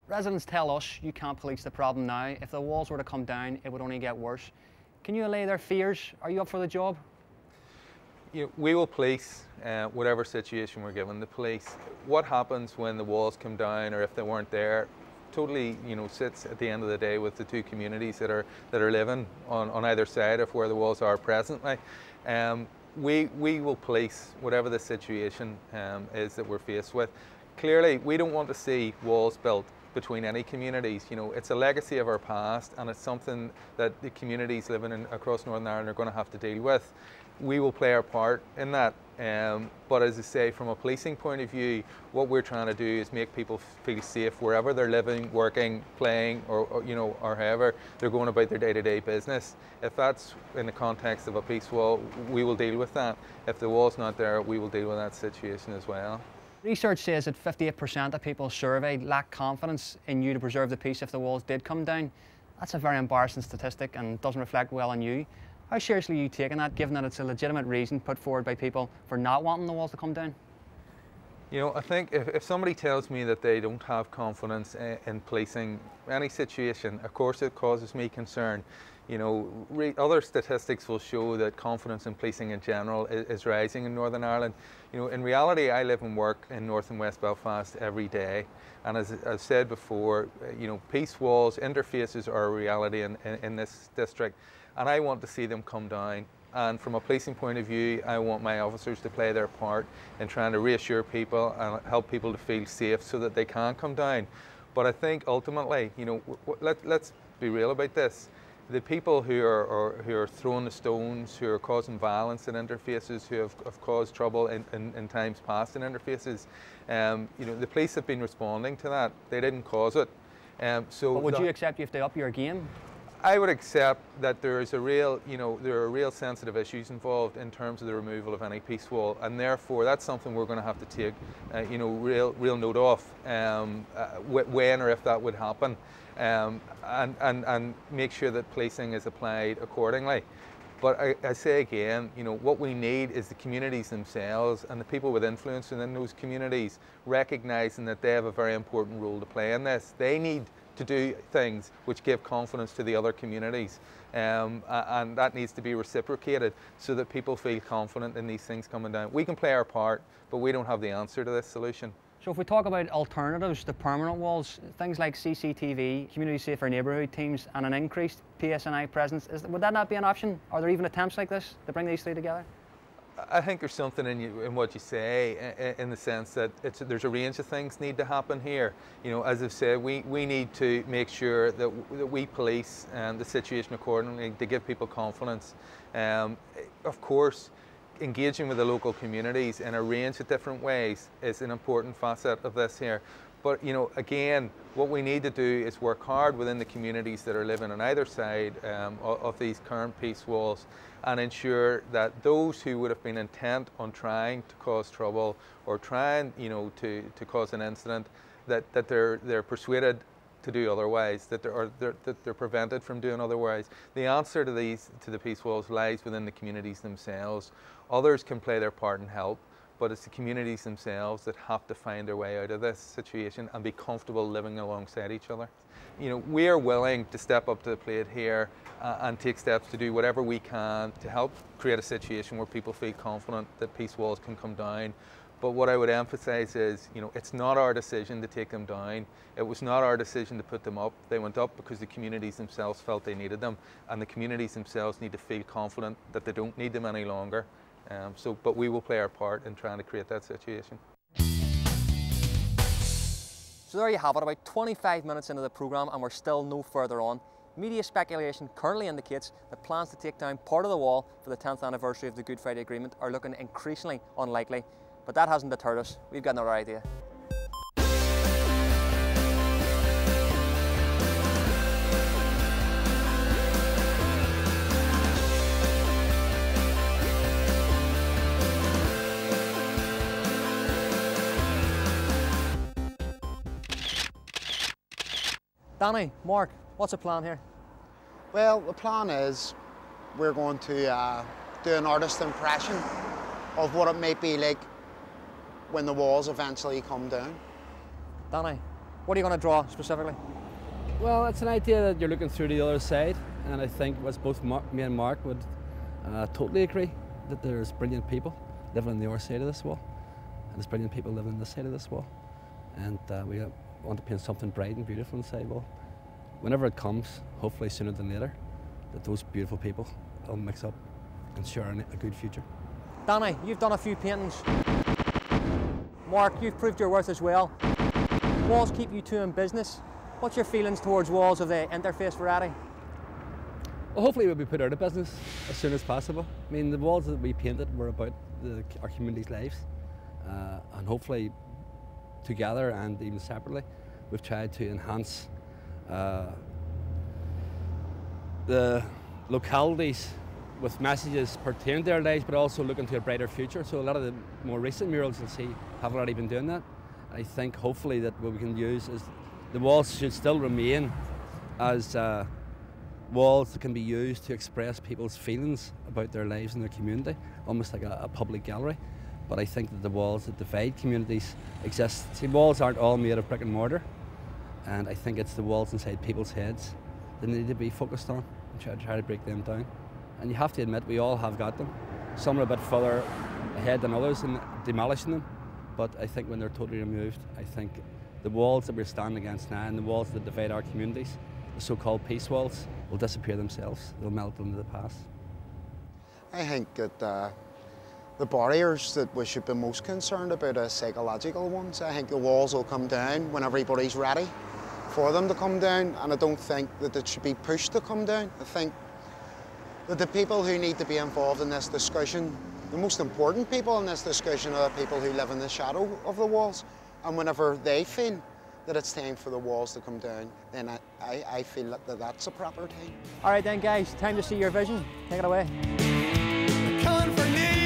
Residents tell us you can't police the problem now. If the walls were to come down, it would only get worse. Can you allay their fears? Are you up for the job? We will police whatever situation we're given to police. What happens when the walls come down, or if they weren't there, totally, sits at the end of the day with the two communities that are living on either side of where the walls are presently. We will police whatever the situation is that we're faced with. Clearly, we don't want to see walls built between any communities. It's a legacy of our past, and it's something that the communities living across Northern Ireland are going to have to deal with. We will play our part in that, but as I say, from a policing point of view, what we're trying to do is make people feel safe wherever they're living, working, playing, or however they're going about their day-to-day business. If that's in the context of a peace wall, we will deal with that. If the wall's not there, we will deal with that situation as well. Research says that 58% of people surveyed lack confidence in you to preserve the peace if the walls did come down. That's a very embarrassing statistic and doesn't reflect well on you. How seriously are you taking that, given that it's a legitimate reason put forward by people for not wanting the walls to come down? I think if somebody tells me that they don't have confidence in policing any situation, of course it causes me concern. Other statistics will show that confidence in policing in general is rising in Northern Ireland. In reality, I live and work in North and West Belfast every day, and as I've said before, peace walls, interfaces are a reality in this district, and I want to see them come down. And from a policing point of view, I want my officers to play their part in trying to reassure people and help people to feel safe so that they can come down. But I think ultimately, let's be real about this. The people who are throwing the stones, who are causing violence in interfaces, who have caused trouble in times past in interfaces, the police have been responding to that. They didn't cause it. But would you accept you have to up your game? I would accept that there is there are real sensitive issues involved in terms of the removal of any peace wall, and therefore that's something we're going to have to take, real note of when or if that would happen, and make sure that policing is applied accordingly. But I say again, what we need is the communities themselves and the people with influence within those communities recognising that they have a very important role to play in this. They need to do things which give confidence to the other communities, and that needs to be reciprocated so that people feel confident in these things coming down. We can play our part, but we don't have the answer to this solution. So if we talk about alternatives to permanent walls, things like CCTV, community safer neighbourhood teams, and an increased PSNI presence, would that not be an option? Are there even attempts like this to bring these three together? I think there's something in what you say, in the sense that there's a range of things need to happen here. As I've said, we need to make sure that we police the situation accordingly to give people confidence. Of course, engaging with the local communities in a range of different ways is an important facet of this here. But again, what we need to do is work hard within the communities that are living on either side of these current peace walls, and ensure that those who would have been intent on trying to cause trouble or trying to cause an incident, that they're persuaded to do otherwise, that they're prevented from doing otherwise. The answer to the peace walls lies within the communities themselves. Others can play their part and help, but it's the communities themselves that have to find their way out of this situation and be comfortable living alongside each other. We are willing to step up to the plate here and take steps to do whatever we can to help create a situation where people feel confident that peace walls can come down. But what I would emphasise is, it's not our decision to take them down. It was not our decision to put them up. They went up because the communities themselves felt they needed them, and the communities themselves need to feel confident that they don't need them any longer. But we will play our part in trying to create that situation. So there you have it, about 25 minutes into the programme and we're still no further on. Media speculation currently indicates that plans to take down part of the wall for the 10th anniversary of the Good Friday Agreement are looking increasingly unlikely, but that hasn't deterred us. We've got another idea. Danny, Mark, what's the plan here? Well, the plan is we're going to do an artist impression of what it might be like when the walls eventually come down. Danny, What are you going to draw specifically? Well, it's an idea that you're looking through the other side, and I think was both me and Mark would totally agree that there's brilliant people living on the other side of this wall, and there's brilliant people living on this side of this wall, and we want to paint something bright and beautiful on the side wall. Whenever it comes, hopefully sooner than later, that those beautiful people will mix up and share a good future. Danny, you've done a few paintings. Mark, you've proved your worth as well. Walls keep you two in business. What's your feelings towards walls of the interface variety? Well, hopefully we'll be put out of business as soon as possible. I mean, the walls that we painted were about our community's lives, and hopefully together and even separately, we've tried to enhance the localities with messages pertaining to their lives, but also looking to a brighter future. So a lot of the more recent murals you'll see have already been doing that. I think hopefully that what we can use is the walls should still remain as walls that can be used to express people's feelings about their lives and their community, almost like a public gallery. But I think that the walls that divide communities exist. See, walls aren't all made of brick and mortar, and I think it's the walls inside people's heads that need to be focused on and try to break them down. And you have to admit, we all have got them. Some are a bit further ahead than others in demolishing them, but I think when they're totally removed, I think the walls that we're standing against now and the walls that divide our communities, the so-called peace walls, will disappear themselves. They'll melt into the past. I think that the barriers that we should be most concerned about are psychological ones. I think the walls will come down when everybody's ready for them to come down, and I don't think that it should be pushed to come down. I think that the people who need to be involved in this discussion, the most important people in this discussion are the people who live in the shadow of the walls. And whenever they feel that it's time for the walls to come down, then I feel that that's a proper time. All right then guys, time to see your vision. Take it away. Confirmation.